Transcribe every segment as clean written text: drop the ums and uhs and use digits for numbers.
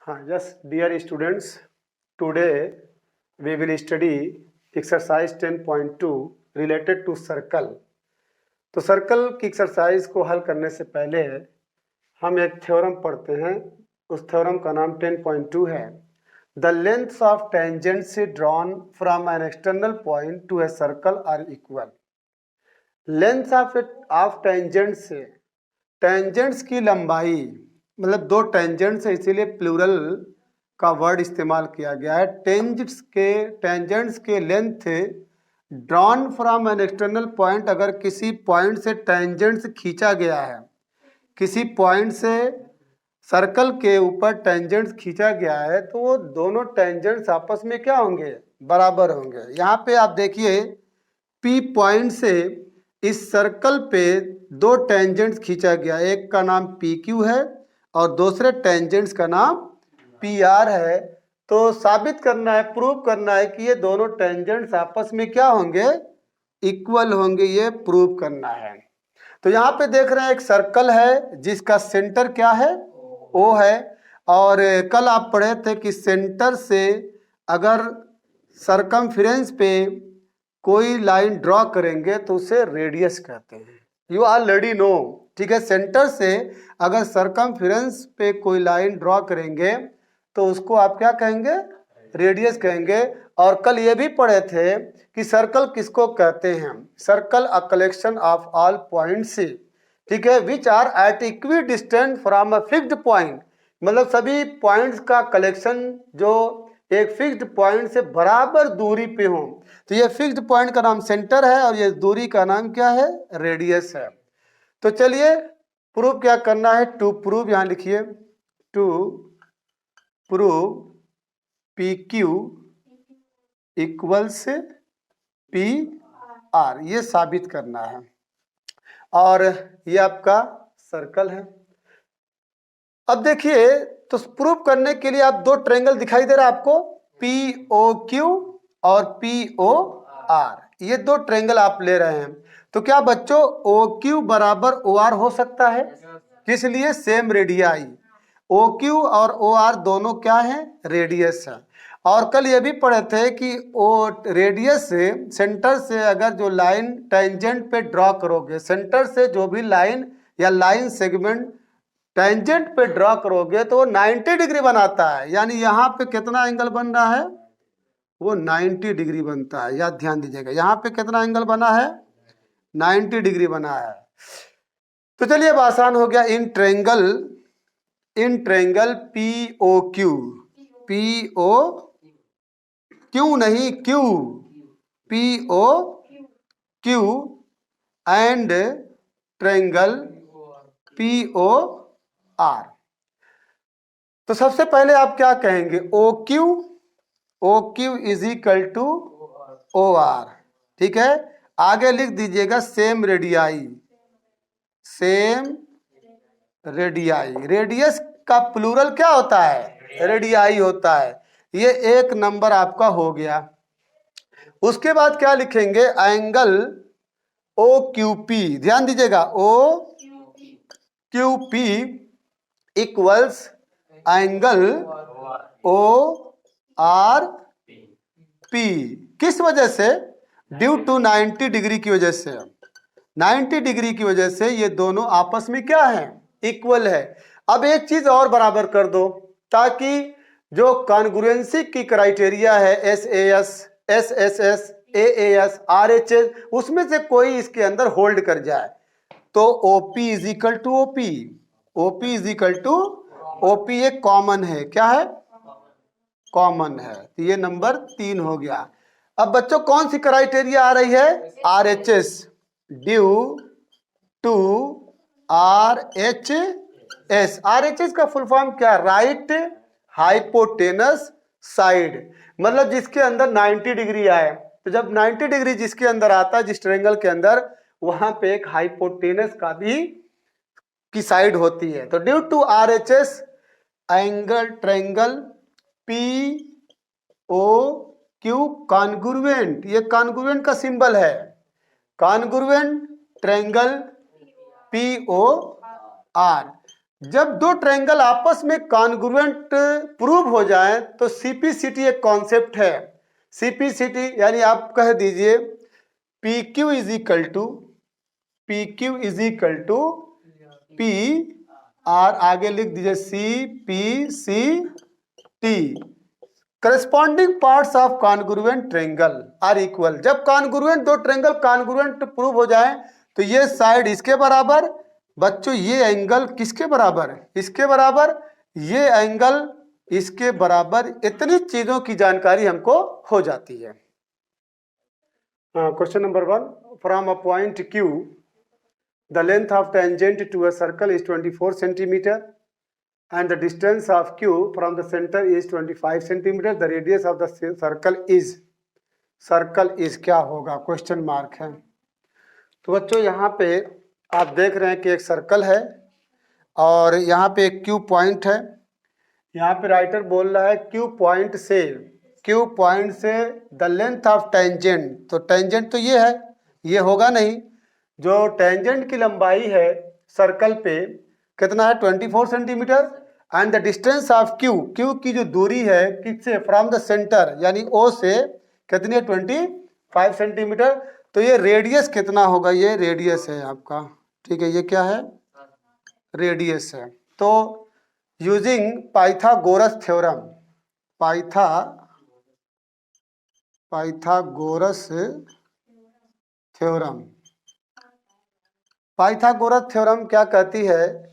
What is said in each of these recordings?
Yes, dear students, today we will study exercise 10.2 related to circle. तो circle की exercise को हल करने से पहले हम एक थ्योरम पढ़ते हैं। उस थ्योरम का नाम 10.2 है। The lengths of tangents drawn from an external point to a circle are equal. Length of tangents से टेंजेंट्स की लंबाई, मतलब दो टेंजेंट्स है इसीलिए प्लूरल का वर्ड इस्तेमाल किया गया है। टेंजेंट्स के length drawn from an external point, अगर किसी पॉइंट से टेंजेंट्स खींचा गया है, किसी पॉइंट से सर्कल के ऊपर टेंजेंट्स खींचा गया है, तो वो दोनों टेंजेंट्स आपस में क्या होंगे? बराबर होंगे। यहाँ पे आप देखिए P पॉइंट से इस सर्कल पे दो टेंजेंट्स खींचा गया, एक का नाम PQ है और दूसरे टेंजेंट्स का नाम PR है। तो साबित करना है, प्रूव करना है कि ये दोनों टेंजेंट्स आपस में क्या होंगे? इक्वल होंगे, ये प्रूव करना है। तो यहाँ पे देख रहे हैं एक सर्कल है जिसका सेंटर क्या है? O है। और कल आप पढ़े थे कि सेंटर से अगर सरकमफ्रेंस पे कोई लाइन ड्रॉ करेंगे तो उसे रेडियस कहते हैं। यू ऑलरेडी नो, ठीक है। सेंटर से अगर सरकमफ्रेंस पे कोई लाइन ड्रॉ करेंगे तो उसको आप क्या कहेंगे? रेडियस कहेंगे। और कल ये भी पढ़े थे कि सर्कल किसको कहते हैं? Circle a collection of all points, ठीक है, which are at equidistant from a fixed point. मतलब सभी पॉइंट्स का कलेक्शन जो एक फिक्स्ड पॉइंट से बराबर दूरी पे हो। तो ये फिक्स्ड पॉइंट का नाम सेंटर है और ये दूरी का नाम क्या है? रेडियस है। तो चलिए प्रूव क्या करना है। टू प्रूव, यहाँ लिखिए, to prove PQ equals PR, ये साबित करना है। और ये आपका सर्कल है। अब देखिए, तो प्रूव करने के लिए आप दो ट्रायंगल दिखाई दे रहा है आपको, POQ और POR, ये दो ट्रायंगल आप ले रहे हैं। तो क्या बच्चों OQ बराबर OR हो सकता है? किस लिए? Same radii. OQ और OR दोनों क्या है? रेडियस है। और कल ये भी पढ़े थे कि रेडियस से, सेंटर से अगर जो लाइन टेंजेंट पे ड्रॉ करोगे, सेंटर से जो भी लाइन या लाइन सेगमेंट टेंजेंट पे ड्रॉ करोगे तो वो 90 डिग्री बनाता है। यानी यहाँ पे कितना एंगल बन रहा है? वो 90 डिग्री बनता है। याद ध्यान दीजिएगा, यहाँ पे कितना एंगल बना है? 90 डिग्री बना है। तो चलिए अब आसान हो गया। इन ट्रायंगल POQ, नहीं Q, POQ and triangle POR। तो सबसे पहले आप क्या कहेंगे? OQ is equal to OR, ठीक है। आगे लिख दीजिएगा सेम रेडियाई। रेडियस का प्लूरल क्या होता है? रेडियाई होता है। ये एक नंबर आपका हो गया। उसके बाद क्या लिखेंगे? एंगल OQP, ध्यान दीजिएगा, OQP इक्वल्स एंगल ORP। किस वजह से? ड्यू टू 90 डिग्री की वजह से। 90 डिग्री की वजह से ये दोनों आपस में क्या है? इक्वल है। अब एक चीज और बराबर कर दो, ताकि जो कॉन्ग्रुएंसी की क्राइटेरिया है SAS, SSS, AAS, RHS, उसमें से कोई इसके अंदर होल्ड कर जाए। तो OP is equal to OP is equal to OP, ये कॉमन है। क्या है? कॉमन है। तो ये नंबर 3 हो गया। अब बच्चों कौन सी क्राइटेरिया आ रही है? RHS, due to RHS। RHS का फुल फॉर्म क्या? Right hypotenuse side. मतलब जिसके अंदर 90 डिग्री आए। तो जब 90 डिग्री जिसके अंदर आता है, जिस ट्रायंगल के अंदर, वहां पे एक हाइपोटेनस का भी की साइड होती है। तो due to RHS angle triangle POQ congruent, ये कॉन्ग्रुएंट का सिंबल है, कॉन्ग्रुएंट ट्रायंगल POR। जब दो ट्रायंगल आपस में कॉन्ग्रुएंट प्रूव हो जाए तो सीपीसीटी एक कॉन्सेप्ट है। सीपीसीटी यानी आप कह दीजिए P Q is equal to P R, आगे लिख दीजिए C P C T. Corresponding parts of congruent triangle are equal. जब कॉन्ग्रुएंट दो ट्रायंगल कॉन्ग्रुएंट प्रूव हो जाए तो ये साइड इसके बराबर, बच्चों ये एंगल किसके बराबर, इसके बराबर, ये एंगल इसके बराबर। इतनी चीजों की जानकारी हमको हो जाती है। Question number 1, from a point Q the length of tangent to a circle is 24 centimeter and the distance of Q from the center is 25 centimeter. The radius of the circle is क्या होगा, question mark है। तो बच्चों यहाँ पे आप देख रहे हैं कि एक सर्कल है और यहाँ पे एक Q पॉइंट है। यहाँ पे राइटर बोल रहा है Q पॉइंट से द लेंथ ऑफ टेंजेंट, तो टेंजेंट तो ये है, ये होगा नहीं। जो टेंजेंट की लंबाई है सर्कल पे कितना है 24 centimetre and the distance of Q की जो दूरी है किससे, फ्रॉम द सेंटर यानी O से कितनी है 25 सेंटीमीटर। तो ये रेडियस कितना होगा, ये रेडियस है आपका, ठीक है, ये क्या है, रेडियस है। तो using Pythagoras theorem, Pythagoras theorem क्या कहती है,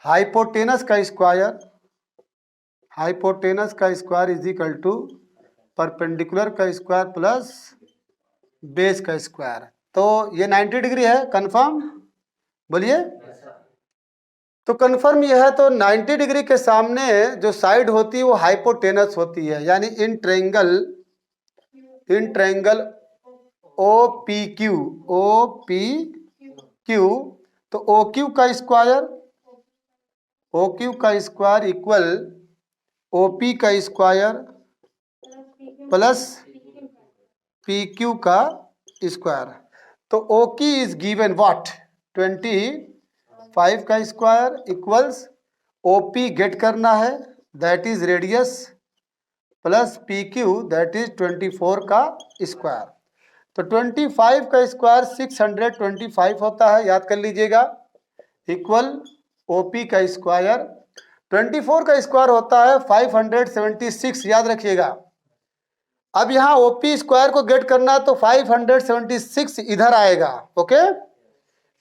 हाइपोटेनस का square is equal to perpendicular का स्क्वायर प्लस बेस का स्क्वायर। तो ये 90 डिग्री है, कंफर्म बोलिए। तो कंफर्म ये है, तो 90 डिग्री के सामने जो साइड होती है वो हाइपोटेनस होती है, यानी in triangle O P Q, तो ओ क्यू का स्क्वायर इक्वल ओ पी का स्क्वायर प्लस पी क्यू का स्क्वायर। तो O Q is given what 25 का square equals O P get करना है that is radius plus P Q that is 24 का square. तो 25 का स्क्वायर 625 होता है, याद कर लीजिएगा, इक्वल ओपी का स्क्वायर। 24 का स्क्वायर होता है 576, याद रखिएगा। अब यहाँ ओपी स्क्वायर को गेट करना तो 576 इधर आएगा, ओके।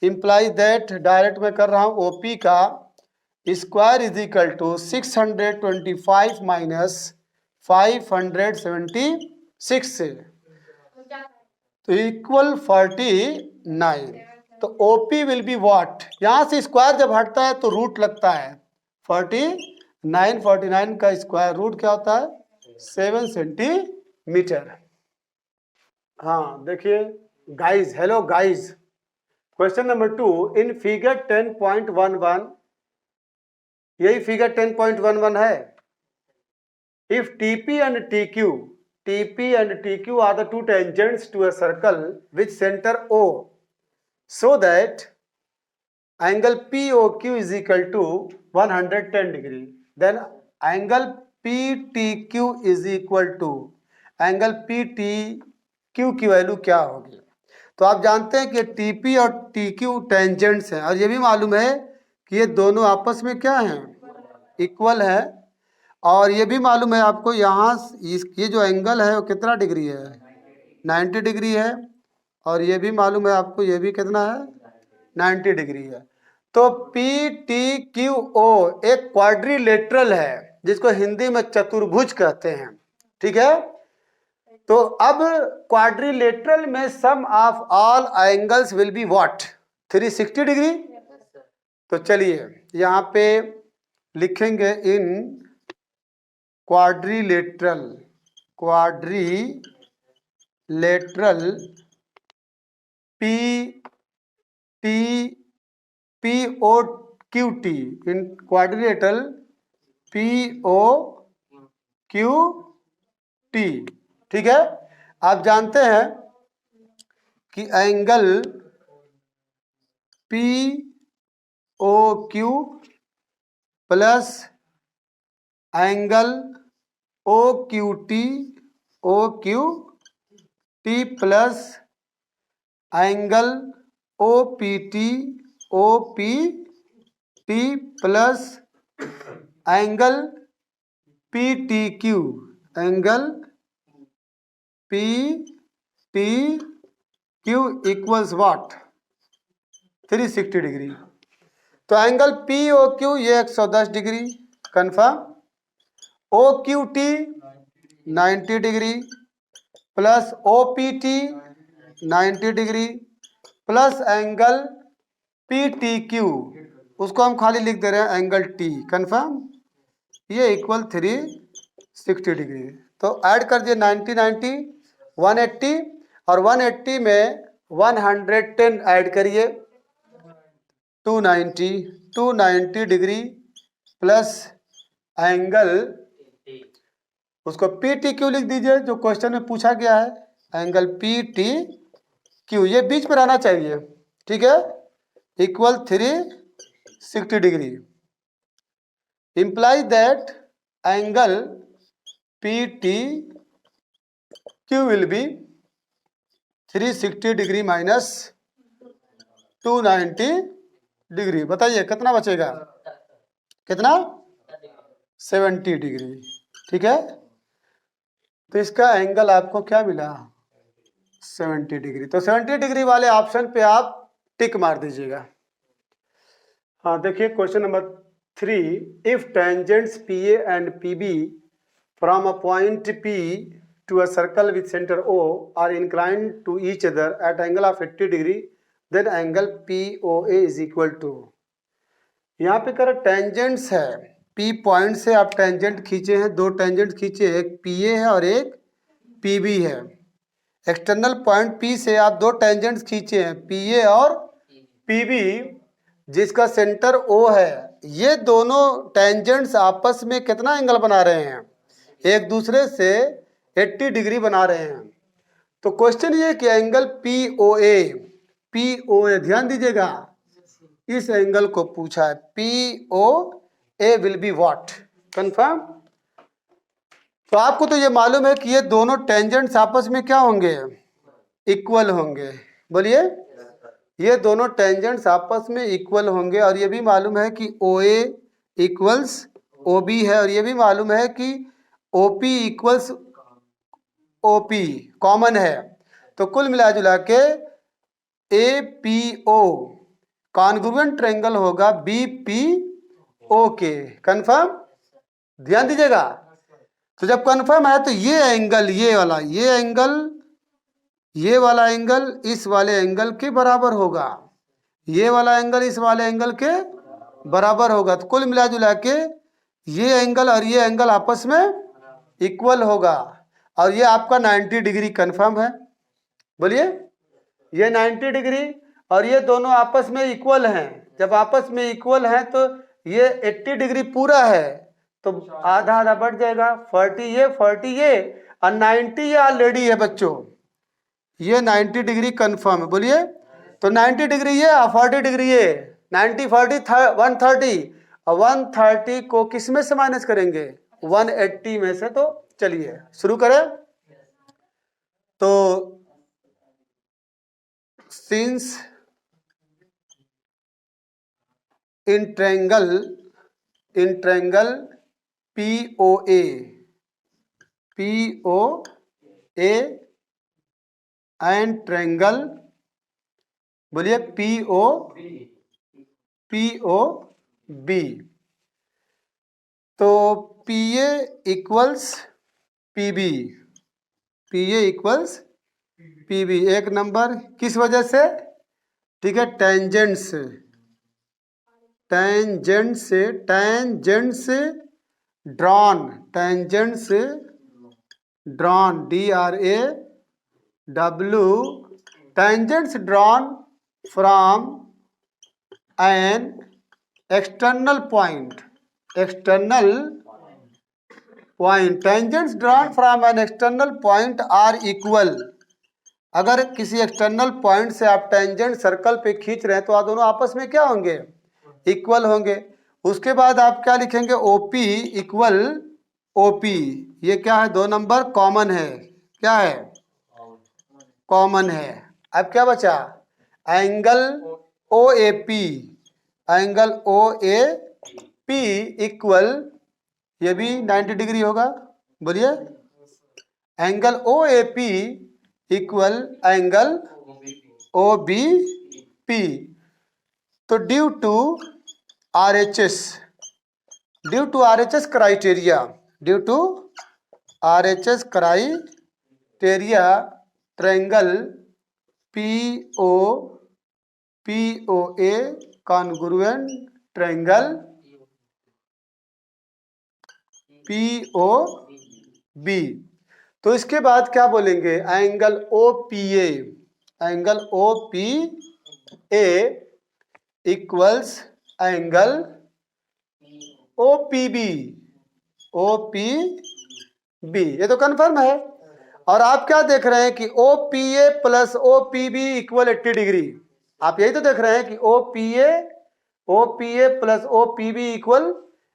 इंप्लाई दैट, डायरेक्ट में कर रहा हूँ, ओपी का square is equal to 625 minus 576 से तो इक्वल 49। तो ओपी विल बी व्हाट, यहां से स्क्वायर जब हटता है तो रूट लगता है 49 का स्क्वायर रूट क्या होता है 7 सेंटीमीटर। हाँ देखिए guys, hello guys, question number 2, in figure 10.11, यही फिगर 10.11 है। If TP and TQ are the two tangents to a circle with center O, so that angle POQ is equal to 110 degree, then angle PTQ is equal to angle PTQ की value क्या होगी। तो आप जानते हैं कि TP और TQ tangents हैं, और ये भी मालूम है कि ये दोनों आपस में क्या हैं, इक्वल है। और ये भी मालूम है आपको यहाँ ये जो एंगल है वो कितना डिग्री है 90 डिग्री है, और ये भी मालूम है आपको ये भी कितना है 90 डिग्री है। तो PTQO एक क्वाड्रिलेटरल है जिसको हिंदी में चतुर्भुज कहते हैं, ठीक है। तो अब क्वाड्रिलेटरल में sum of all angles will be what 360 degree. तो चलिए यहाँ पे लिखेंगे in quadrilateral POQT, in quadrilateral POQT, ठीक है। आप जानते हैं कि angle POQ plus angle O Q T plus angle O P T plus angle P T Q equals what 360 degree. तो एंगल पी ओ क्यू ये 110 degree confirm, O Q T 90 degree plus O P T 90 degree plus angle P T Q, उसको हम खाली लिख दे रहे हैं angle T, confirm, ये equal 360 degree. तो ऐड कर दिए 90 90 180 और 180 में 110 ऐड करिए 290 डिग्री प्लस एंगल, उसको पी टी क्यू लिख दीजिए जो क्वेश्चन में पूछा गया है, एंगल पी टी क्यू ये बीच में रहना चाहिए, ठीक है, equal 360 degree. implies that angle PTQ will be 360 degree minus 290 degree. बताइए कितना बचेगा, कितना 70 डिग्री, ठीक है। तो इसका एंगल आपको क्या मिला 70 डिग्री। तो 70 डिग्री वाले ऑप्शन पे आप टिक मार दीजिएगा। हाँ देखिए question number 3, if tangents PA and PB from a point P to a circle with center O are inclined to each other at angle of 80 degree, then angle POA is equal to, यहाँ पे कर tangents है, P point से आप tangent खींचे हैं, दो tangent खींचे, एक PA है और एक PB है। एक्सटर्नल पॉइंट P से आप दो टेंजेंट्स खींचे हैं, PA और PB, जिसका सेंटर O है। ये दोनों टेंजेंट्स आपस में कितना एंगल बना रहे हैं, एक दूसरे से 80 डिग्री बना रहे हैं। तो क्वेश्चन ये कि एंगल POA ध्यान दीजिएगा, इस एंगल को पूछा है, POA will be what, confirm. तो आपको तो ये मालूम है कि ये दोनों टेंजेंट्स आपस में क्या होंगे, इक्वल होंगे, बोलिए, ये दोनों टेंजेंट्स आपस में इक्वल होंगे। और ये भी मालूम है कि OA इक्वल्स OB है, और ये भी मालूम है कि OP इक्वल्स OP कॉमन है। तो कुल मिला जुला के APO कॉन्ग्रुएंट ट्रायंगल होगा BPO के, कंफर्म, ध्यान दीजिएगा। तो जब कंफर्म है तो ये एंगल, ये वाला एंगल इस वाले एंगल के बराबर होगा, ये वाला एंगल इस वाले एंगल के बराबर होगा। तो कुल मिला जुला के ये एंगल और ये एंगल आपस में इक्वल होगा, और ये आपका 90 डिग्री कंफर्म है, बोलिए, ये 90 डिग्री और ये दोनों आपस में इक्वल हैं। जब आपस में इक्वल हैं तो ये 80 डिग्री पूरा है, तो आधा आधा बढ़ जाएगा, 40 ये और 90 ये ऑलरेडी है बच्चों, ये 90 डिग्री कंफर्म है, बोलिए। तो 90 डिग्री ये और 40 डिग्री ये, 90 40 130, और 130 को किस में से माइनस करेंगे, 180 में से। तो चलिए शुरू करें। तो since in triangle POA and triangle, बोलिए POB, तो PA इक्वल्स PB, एक नंबर, किस वजह से, ठीक है, टेंजेंट से drawn DRAW, tangents drawn from an external point, tangents drawn from an external point are equal. अगर किसी एक्सटर्नल पॉइंट से आप टेंजेंट सर्कल पे खींच रहे हैं तो आप दोनों आपस में क्या होंगे, इक्वल होंगे। उसके बाद आप क्या लिखेंगे, ओपी इक्वल ओपी, ये क्या है, 2 नंबर कॉमन है, क्या है, कॉमन है। अब क्या बचा, angle O A P, angle O A P equal, ये भी 90 डिग्री होगा, बोलिए, angle O A P equal angle O B P. तो due to R H S, due to R H S criteria, due to R H S criteria, triangle P O A congruent triangle P O B. तो इसके बाद क्या बोलेंगे, angle O P A, angle O P A equals angle O P B, O P B, ये तो confirm है। और आप क्या देख रहे हैं कि O P A plus O P B equal 80 degree, आप यही तो देख रहे हैं कि O P A plus O P B equal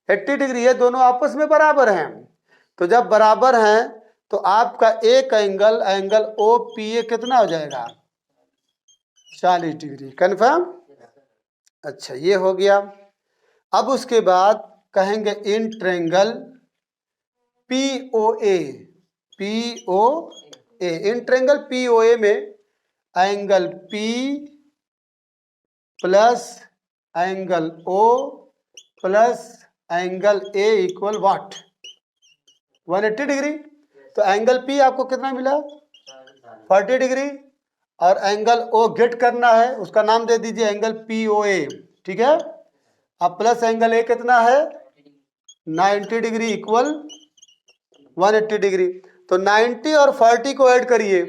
80 degree, ये दोनों आपस में बराबर हैं। तो जब बराबर हैं तो आपका एक angle, angle O P A कितना हो जाएगा, 40 डिग्री, कन्फर्म। अच्छा, ये हो गया। अब उसके बाद कहेंगे in triangle P O A, P O A, in triangle P O A में angle P plus angle O plus angle A equal what, 180 degree. तो एंगल पी आपको कितना मिला, 40 डिग्री, और एंगल ओ गेट करना है, उसका नाम दे दीजिए एंगल पी ओ ए, ठीक है। अब प्लस एंगल ए कितना है, 90 डिग्री इक्वल 180 डिग्री। तो 90 और 40 को ऐड करिए,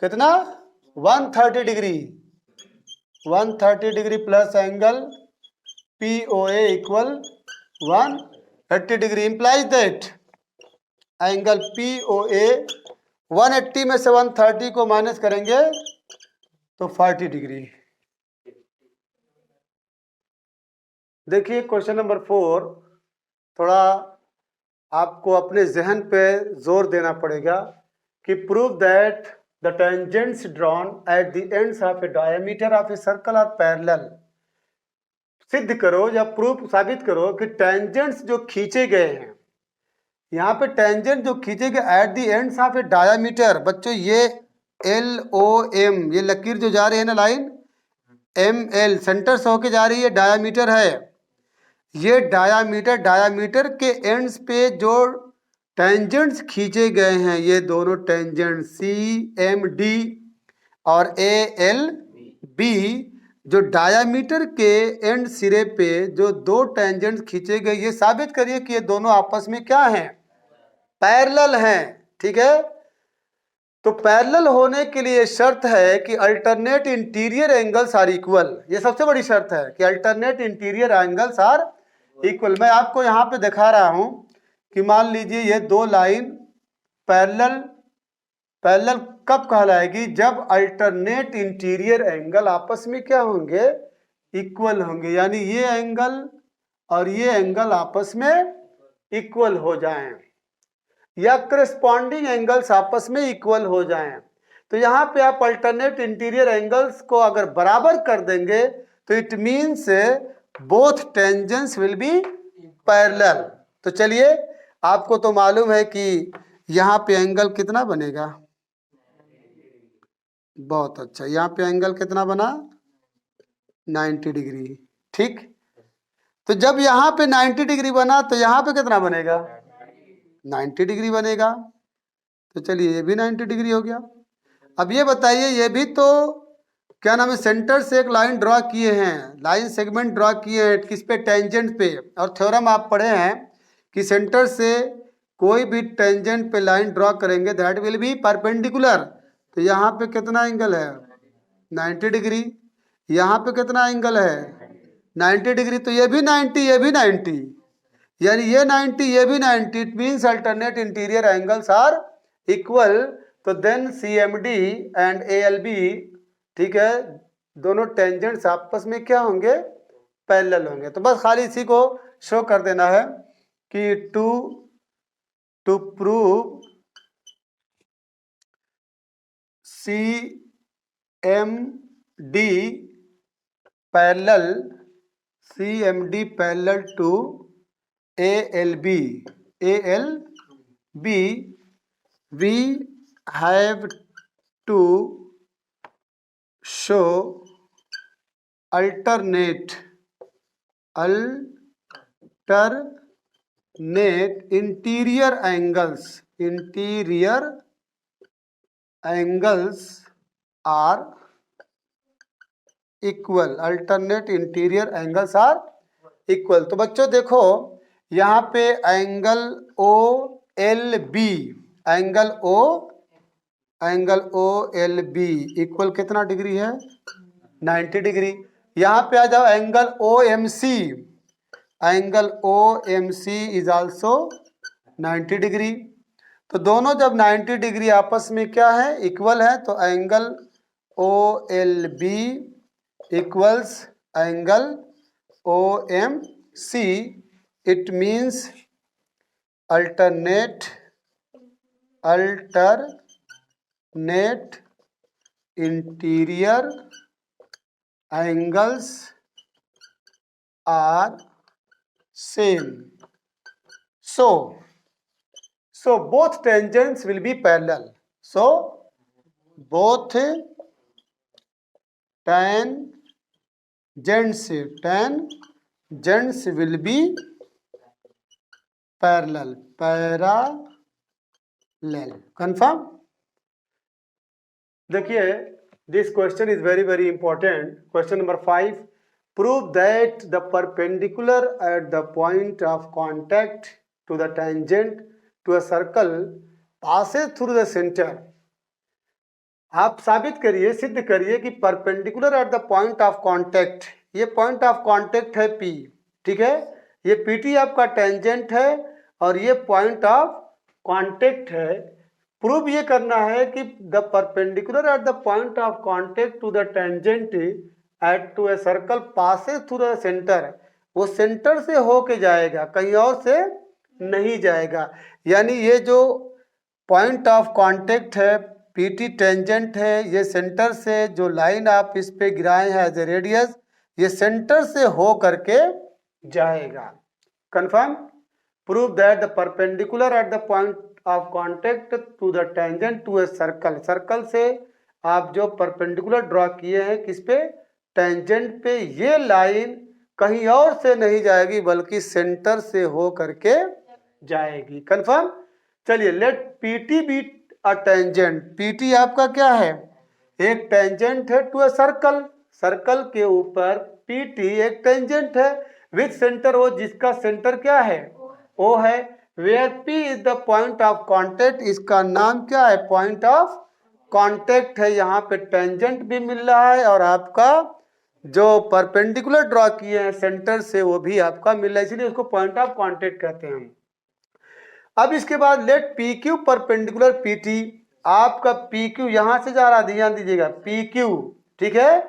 कितना, 130 degree, 130 degree plus angle P O A equal 180 degree, implies that angle P O A 180 में से 130 को माइनस करेंगे तो 40 डिग्री। देखिए क्वेश्चन नंबर 4, थोड़ा आपको अपने जहन पे जोर देना पड़ेगा कि prove that the tangents drawn at the ends of a diameter of a circle are parallel. सिद्ध करो या प्रूफ साबित करो कि टेंजेंट्स जो खींचे गए हैं, यहाँ पे टेंजेंट जो खींचे गए eight the ends of a diameter, बच्चों ये एल ओ एम, ये लकीर जो जा रही है ना लाइन, एम एल सेंटर से होके जा रही है, डायमीटर है, ये डायमीटर, डायमीटर के एंड्स पे जो टेंजेंट्स खींचे गए हैं, ये दोनों टेंजेंट सी एम डी और ए एल बी, जो डायमीटर के एंड सिरे पे जो दो टेंजेंट्स खींचे गए, ये साबित करिए कि ये दोनों आपस में क्या हैं, पैरेलल हैं, ठीक है। तो पैरेलल होने के लिए शर्त है कि alternate interior angles are equal, ये सबसे बड़ी शर्त है कि alternate interior angles are equal. मैं आपको यहाँ पे दिखा रहा हूँ कि मान लीजिए ये दो लाइन पैरेलल, पैरेलल कब कहलाएगी, जब अल्टरनेट इंटीरियर एंगल आपस में क्या होंगे, इक्वल होंगे, यानी ये एंगल और ये एंगल आपस में इक्वल हो जाएं या करस्पॉन्डिंग एंगल्स आपस में इक्वल हो जाएं। तो यहाँ पे आप अल्टरनेट इंटीरियर एंगल्स को अगर बराबर कर देंगे तो it means both tangents will be parallel. तो चलिए, आपको तो मालूम है कि यहाँ पे एंगल कितना बनेगा, बहुत अच्छा, यहाँ पे एंगल कितना बना, 90 डिग्री, ठीक। तो जब यहाँ पे 90 डिग्री बना तो यहाँ पे कितना बनेगा, 90 डिग्री बनेगा। तो चलिए ये भी 90 डिग्री हो गया। अब ये बताइए, ये भी तो क्या नाम है, सेंटर से एक लाइन ड्रॉ किए हैं, लाइन सेगमेंट ड्रॉ किए हैं, किस पे, टेंजेंट पे, और थ्योरम आप पढ़े हैं कि सेंटर से कोई भी टेंजेंट पे लाइन ड्रॉ करेंगे दैट विल बी परपेंडिकुलर। तो यहाँ पे कितना एंगल है, 90 डिग्री, यहाँ पे कितना एंगल है, 90 डिग्री, तो ये भी 90, ये भी 90, यानी ये 90 ये भी 90, it means alternate interior angles are equal. तो then C M D and A L B, ठीक है, दोनों टेंजेंट्स आपस में क्या होंगे, पैरेलल होंगे। तो बस खाली इसी को शो कर देना है कि to prove CMD parallel to ALB we have to show alternate interior angles are equal, alternate interior angles are equal। तो बच्चों देखो यहाँ पे एंगल OLB इक्वल कितना डिग्री है? 90 डिग्री। यहाँ पे आ जाओ angle OMC is also 90 degree. तो दोनों जब 90 डिग्री आपस में क्या है? इक्वल है। तो angle OLB equals angle OMC, it means alternate interior angles are same, so both tangents will be parallel, so both tangents will be parallel, confirm। देखिए this question is very very important. Question number 5, prove that the perpendicular at the point of contact to the tangent to a circle passes through the centre. आप साबित करिए, सिद्ध करिए कि perpendicular at the point of contact, ये point of contact है P, ठीक है, ये PT आपका टेंजेंट है और ये पॉइंट ऑफ कॉन्टैक्ट है। प्रूव ये करना है कि the perpendicular at the point of contact to the tangent at to a circle passes through the centre, वो सेंटर से होके जाएगा, कहीं और से नहीं जाएगा। यानी ये जो पॉइंट ऑफ कॉन्टैक्ट है PT टेंजेंट है, ये सेंटर से जो लाइन आप इस पे गिराए हैं एज ए रेडियस, ये सेंटर से हो करके जाएगा। Confirm. Prove that the perpendicular at the point of contact to the tangent to a circle, circle से आप जो परपेंडिकुलर ड्रॉ किए हैं किस पे? टेंजेंट पे, ये लाइन कहीं और से नहीं जाएगी बल्कि सेंटर से हो करके जाएगी। कंफर्म। चलिए let PT be a tangent. PT आपका क्या है? एक टेंजेंट है टू ए सर्कल, सर्कल के ऊपर PT एक टेंजेंट है विथ सेंटर, वो जिसका सेंटर क्या है? O है। Where P is the point of contact, इसका नाम क्या है? पॉइंट ऑफ कॉन्टैक्ट है। यहाँ पे टेंजेंट भी मिल रहा है और आपका जो परपेंडिकुलर ड्रॉ किए हैं सेंटर से वो भी आपका मिल रहा है, इसलिए उसको पॉइंट ऑफ कॉन्टैक्ट कहते हैं। अब इसके बाद लेट PQ परपेंडिकुलर PT, आपका PQ यहाँ से जा रहा है, ध्यान दीजिएगा PQ, ठीक है,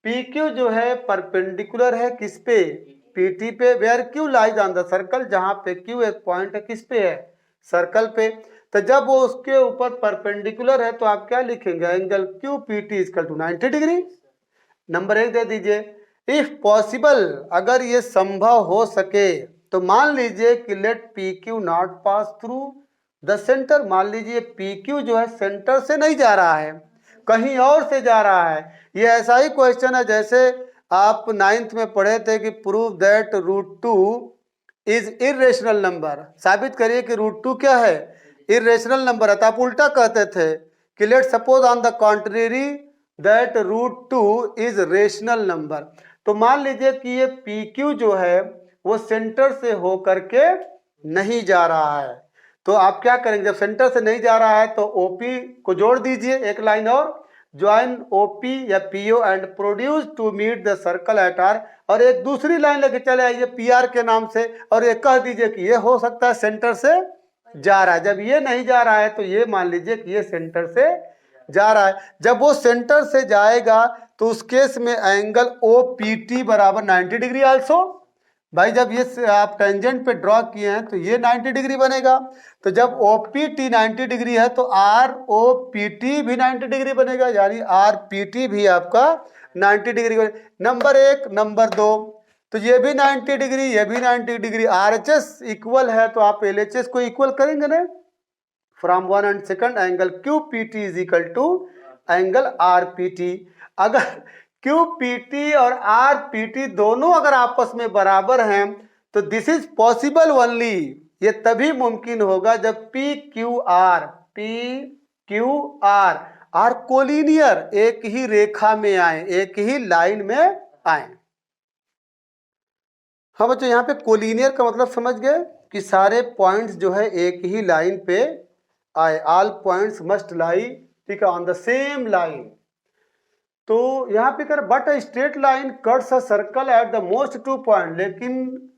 PQ जो है परपेंडिकुलर है किस पे? PT पे। Where Q lies on the circle, जहाँ पे Q एक पॉइंट है किस पे है? सर्कल पे। तो जब वो उसके ऊपर परपेंडिकुलर है तो आप क्या लिखेंगे? Angle QPT equal to 90 degree. Number 1 दे दीजिए। इफ पॉसिबल, अगर ये संभव हो सके तो मान लीजिए कि let PQ not pass through the centre, मान लीजिए PQ जो है सेंटर से नहीं जा रहा है, कहीं और से जा रहा है। ये ऐसा ही क्वेश्चन है जैसे आप 9th में पढ़े थे कि prove that √2 is irrational number. साबित करिए कि √2 क्या है? इरेशनल नंबर है। तो आप उल्टा कहते थे कि let suppose on the contrary that √2 is rational number. तो मान लीजिए कि ये PQ जो है वो सेंटर से होकर के नहीं जा रहा है, तो आप क्या करेंगे? जब सेंटर से नहीं जा रहा है तो OP को जोड़ दीजिए एक लाइन और, ज्वाइन OP या PO and produce to meet the circle at R, और एक दूसरी लाइन लेके चले आइए PR के नाम से और ये कह दीजिए कि ये हो सकता है सेंटर से जा रहा है। जब ये नहीं जा रहा है तो ये मान लीजिए कि ये सेंटर से जा रहा है। जब वो सेंटर से जाएगा तो उस केस में एंगल ओ पी टी बराबर 90 डिग्री आल्सो। भाई जब ये आप टेंजेंट पे ड्रॉ किए हैं तो ये 90 डिग्री बनेगा, तो जब ओ पी टी 90 डिग्री है तो आर ओ पी टी भी 90 डिग्री बनेगा, यानी आर पी टी भी आपका 90 डिग्री बनेगा। नंबर एक। नंबर दो, तो ये भी 90 डिग्री, ये भी 90 degree, R H S equal है तो आप एल एच एस को इक्वल करेंगे ना। From one and second angle Q P T is equal to angle R P T. अगर क्यू पी टी और आर पी टी दोनों अगर आपस में बराबर हैं तो दिस इज पॉसिबल ओनली, ये तभी मुमकिन होगा जब P Q R are collinear, एक ही रेखा में आए, एक ही लाइन में आए। हाँ बच्चों, यहाँ पे कोलिनियर का मतलब समझ गए कि सारे पॉइंट्स जो है एक ही लाइन पे आए, ऑल पॉइंट्स मस्ट लाई, ठीक है, ऑन द सेम लाइन। तो यहाँ पे कर but straight line cuts a circle at the most 2 point, लेकिन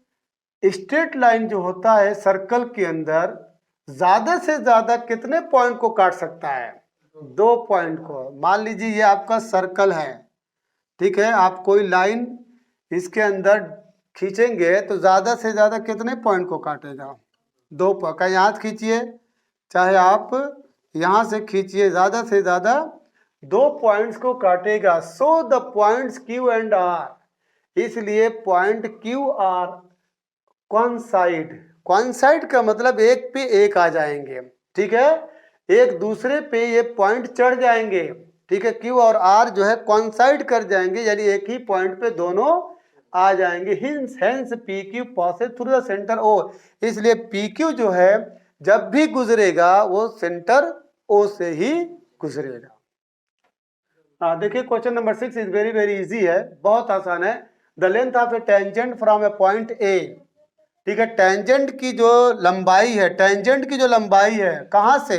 स्ट्रेट लाइन जो होता है सर्कल के अंदर ज्यादा से ज्यादा कितने पॉइंट को काट सकता है? 2 पॉइंट को। मान लीजिए ये आपका सर्कल है, ठीक है, आप कोई लाइन इसके अंदर खींचेंगे तो ज्यादा से ज्यादा कितने पॉइंट को काटेगा? 2 पॉइंट का। यहाँ खींचिए चाहे आप यहाँ से खींचिए, ज्यादा से ज्यादा 2 पॉइंट्स को काटेगा। So the points Q and R, इसलिए पॉइंट क्यू आर कॉन्साइड का मतलब एक पे एक आ जाएंगे, ठीक है, एक दूसरे पे ये पॉइंट चढ़ जाएंगे, ठीक है, क्यू और आर जो है कॉन्साइड कर जाएंगे, यानी एक ही पॉइंट पे दोनों आ जाएंगे। Hence P Q passes through the centre O, इसलिए पी क्यू जो है जब भी गुजरेगा वो सेंटर ओ से ही गुजरेगा। हाँ देखिए, question number 6 is very very easy है, बहुत आसान है। The length of A tangent from A point A, ठीक है, टेंजेंट की जो लंबाई है, टेंजेंट की जो लंबाई है कहाँ से?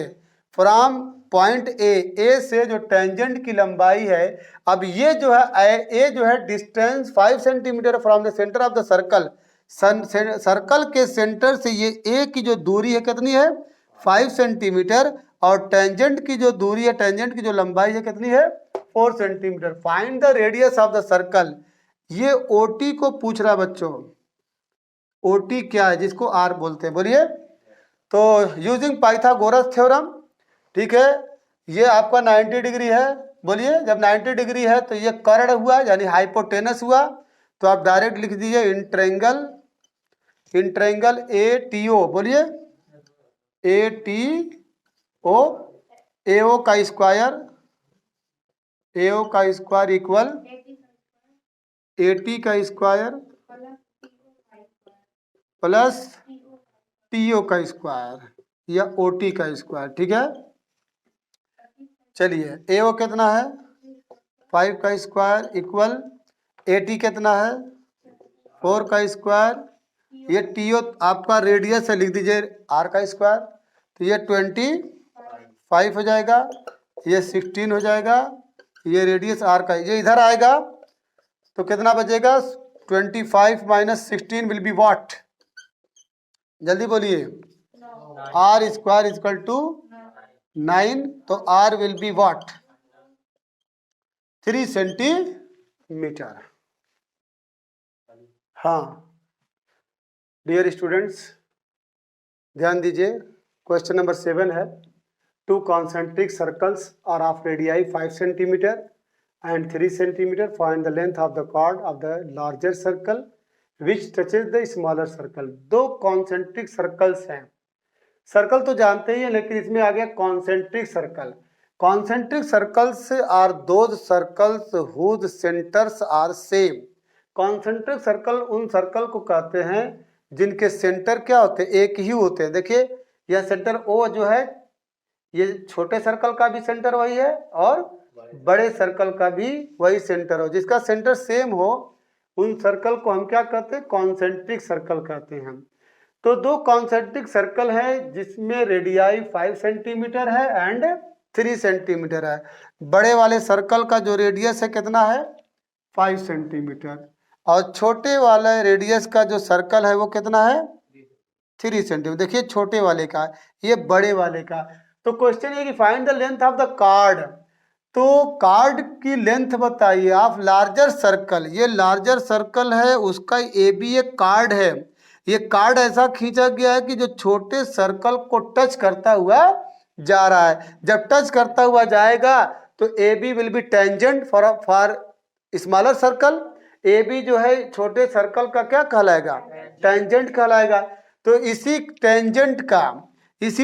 फ्रॉम पॉइंट ए से जो टेंजेंट की लंबाई है, अब ये जो है ए जो है distance 5 centimetre from the centre of the circle, circle के सेंटर से ये ए की जो दूरी है कितनी है? 5 सेंटीमीटर, और टेंजेंट की जो दूरी है, टेंजेंट की जो लंबाई है कितनी है? 4 centimetre. Find the radius of the circle, ये ओटी को पूछ रहा बच्चों। ओटी क्या है जिसको आर बोलते हैं, बोलिए। तो यूजिंग पाइथागोरस थ्योरम, ठीक है, ये आपका 90 डिग्री है, बोलिए। जब 90 डिग्री है तो ये कर्ण हुआ यानी हाइपोटेनस हुआ, तो आप डायरेक्ट लिख दीजिए इन ट्रायंगल ए टी ओ, बोलिए ए टी ओ, ए ओ का स्क्वायर इक्वल ए टी का स्क्वायर प्लस टी ओ का स्क्वायर या ओ टी का स्क्वायर, ठीक है। चलिए ए ओ कितना है? 5 का स्क्वायर इक्वल ए टी कितना है? 4 का स्क्वायर, ये टी ओ आपका रेडियस है, लिख दीजिए आर का स्क्वायर, तो ये 25 हो जाएगा, ये 16 हो जाएगा, ये रेडियस आर का, ये इधर आएगा तो कितना बचेगा? 25 माइनस 16 विल बी व्हाट? जल्दी बोलिए। आर स्क्वायर इक्वल टू 9, तो R will be what? 3 centimetre. हाँ डियर स्टूडेंट्स ध्यान दीजिए, क्वेश्चन नंबर 7 है। 2 concentric circles are of radii 5 centimetre and 3 centimeter. Find the length of the chord of the larger circle which touches the smaller circle. 2 concentric circles हैं। Circle तो जानते ही हैं, लेकिन इसमें आ गया concentric circle. Concentric circles are those circles whose centres are same. Concentric circle उन सर्कल को कहते हैं जिनके सेंटर क्या होते हैं? एक ही होते हैं। देखिए यह सेंटर ओ जो है, ये छोटे सर्कल का भी सेंटर वही है और बड़े सर्कल का भी वही सेंटर हो, जिसका सेंटर सेम हो उन सर्कल को हम क्या कहते हैं? कॉन्सेंट्रिक सर्कल कहते हैं। तो 2 कॉन्सेंट्रिक सर्कल है जिसमें रेडियाई 5 सेंटीमीटर है एंड 3 सेंटीमीटर है। बड़े वाले सर्कल का जो रेडियस है कितना है? 5 सेंटीमीटर, और छोटे वाले रेडियस का जो सर्कल है वो कितना है? 3 सेंटीमीटर। देखिए छोटे वाले का, ये बड़े वाले का। तो क्वेश्चन ये कि find the length of the card, तो कार्ड की लेंथ बताइए आप। लार्जर सर्कल, ये लार्जर सर्कल है, उसका ए बी एक कार्ड है। ये कार्ड ऐसा खींचा गया है कि जो छोटे सर्कल को टच करता हुआ जा रहा है। जब टच करता हुआ जाएगा तो A B will be tangent for smaller circle. A B जो है छोटे सर्कल का क्या कहलाएगा? टेंजेंट कहलाएगा। तो इसी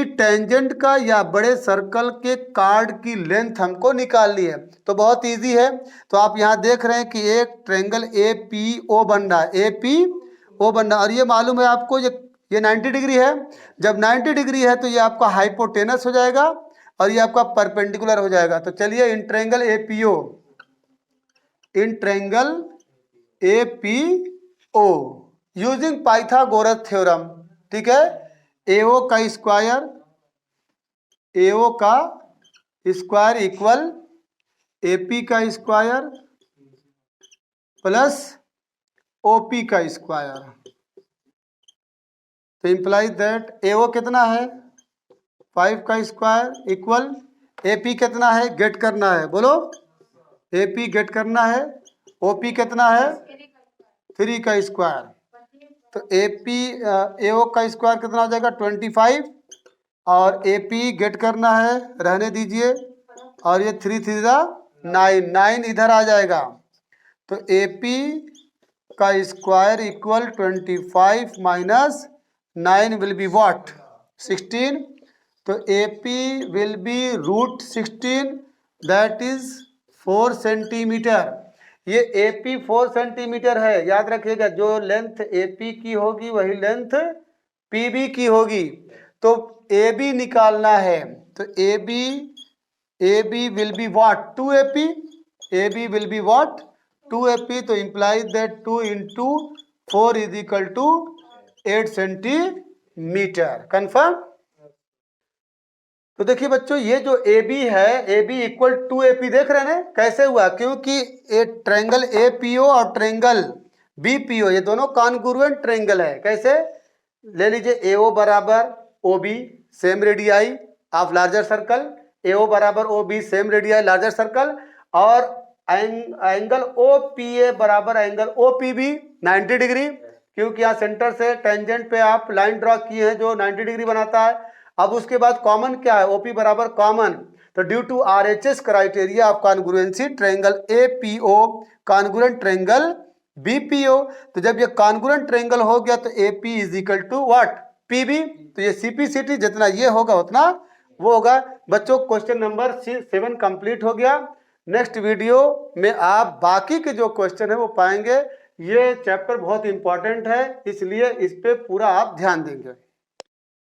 टेंजेंट का या बड़े सर्कल के कार्ड की लेंथ हमको निकालनी है। तो बहुत इजी है। तो आप यहाँ देख रहे हैं कि एक ट्रायंगल ए पी ओ बन रहा है, ए पी ओ बन रहा है, और ये मालूम है आपको ये 90 डिग्री है। जब 90 डिग्री है तो ये आपका हाइपोटेनस हो जाएगा और ये आपका परपेंडिकुलर हो जाएगा। तो चलिए in triangle A P O, in triangle A P O using Pythagoras theorem, ठीक है। एओ का स्क्वायर इक्वल एपी का स्क्वायर प्लस ओपी का स्क्वायर। तो इम्प्लाइज दैट एओ कितना है 5 का स्क्वायर इक्वल एपी कितना है गेट करना है, बोलो। एपी गेट करना है, ओपी कितना है 3 का स्क्वायर। तो एपी एओ का स्क्वायर कितना हो जाएगा 25, और एपी गेट करना है, रहने दीजिए, और ये 3 3 9 इधर आ जाएगा। तो एपी का square equal 25 minus 9 will be what 16। तो AP will be root 16, that is 4 centimetre. ये एपी 4 सेंटीमीटर है, याद रखिएगा। जो लेंथ एपी की होगी वही लेंथ पीबी की होगी। तो AB निकालना है, तो AB will be what 2AP, AB will be what 2AP। तो implies that 2 into 4 is equal to 8 centimetre. Confirm. तो देखिए बच्चों, ये जो AB है, AB इक्वल 2AP, देख रहे हैं कैसे हुआ? क्योंकि एक ट्रायंगल APO और ट्रायंगल BPO ये दोनों कॉन्ग्रुएंट ट्रायंगल है। कैसे? ले लीजिए AO बराबर OB same radii of larger circle, AO बराबर OB same radii larger circle, और एंगल OPA बराबर एंगल OPB 90 डिग्री, क्योंकि यहाँ सेंटर से टेंजेंट पे आप लाइन ड्रॉ किए हैं जो 90 डिग्री बनाता है। अब उसके बाद कॉमन क्या है? OP बराबर कॉमन। तो due to RHS criteria of congruency triangle APO congruent triangle BPO। तो जब ये कॉन्ग्रुएंट ट्रायंगल हो गया तो AP is equal to what PB। तो ये CPCT जितना ये होगा उतना वो होगा। बच्चों क्वेश्चन नंबर 7 कंप्लीट हो गया। नेक्स्ट वीडियो में आप बाकी के जो क्वेश्चन है वो पाएंगे। ये चैप्टर बहुत इंपॉर्टेंट है, इसलिए इस पे पूरा आप ध्यान देंगे।